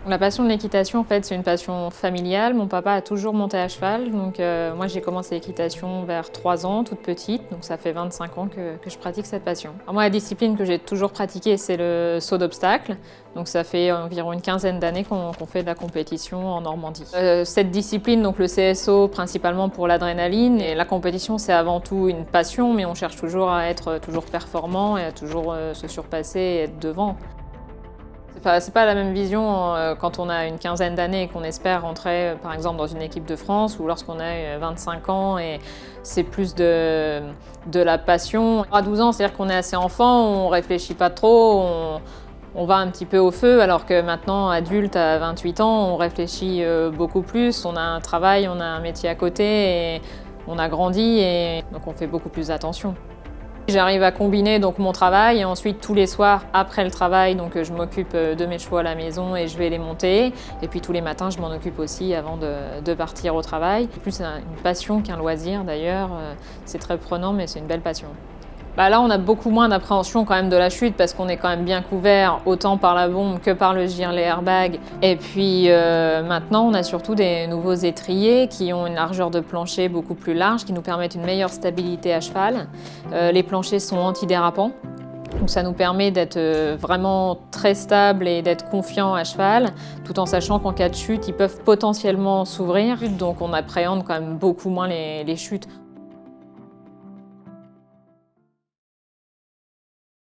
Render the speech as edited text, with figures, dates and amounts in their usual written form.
La passion de l'équitation, en fait, c'est une passion familiale. Mon papa a toujours monté à cheval. Donc, moi, j'ai commencé l'équitation vers 3 ans, toute petite. Donc, ça fait 25 ans que je pratique cette passion. Alors, moi, la discipline que j'ai toujours pratiquée, c'est le saut d'obstacle. Donc, ça fait environ une quinzaine d'années qu'on fait de la compétition en Normandie. Cette discipline, donc le CSO, principalement pour l'adrénaline. Et la compétition, c'est avant tout une passion, mais on cherche toujours à être toujours performant et à toujours se surpasser et être devant. C'est pas la même vision quand on a une quinzaine d'années et qu'on espère rentrer par exemple dans une équipe de France ou lorsqu'on a 25 ans et c'est plus de la passion. À 12 ans, c'est-à-dire qu'on est assez enfant, on réfléchit pas trop, on va un petit peu au feu, alors que maintenant, adulte à 28 ans, on réfléchit beaucoup plus, on a un travail, on a un métier à côté et on a grandi et donc on fait beaucoup plus attention. J'arrive à combiner donc mon travail et ensuite tous les soirs après le travail, donc je m'occupe de mes chevaux à la maison et je vais les monter. Et puis tous les matins, je m'en occupe aussi avant de partir au travail. Plus c'est une passion qu'un loisir d'ailleurs. C'est très prenant, mais c'est une belle passion. Là, on a beaucoup moins d'appréhension quand même de la chute parce qu'on est quand même bien couvert, autant par la bombe que par le gilet airbag. Et puis maintenant, on a surtout des nouveaux étriers qui ont une largeur de plancher beaucoup plus large, qui nous permettent une meilleure stabilité à cheval. Les planchers sont antidérapants. Donc ça nous permet d'être vraiment très stable et d'être confiant à cheval, tout en sachant qu'en cas de chute, ils peuvent potentiellement s'ouvrir. Donc on appréhende quand même beaucoup moins les chutes.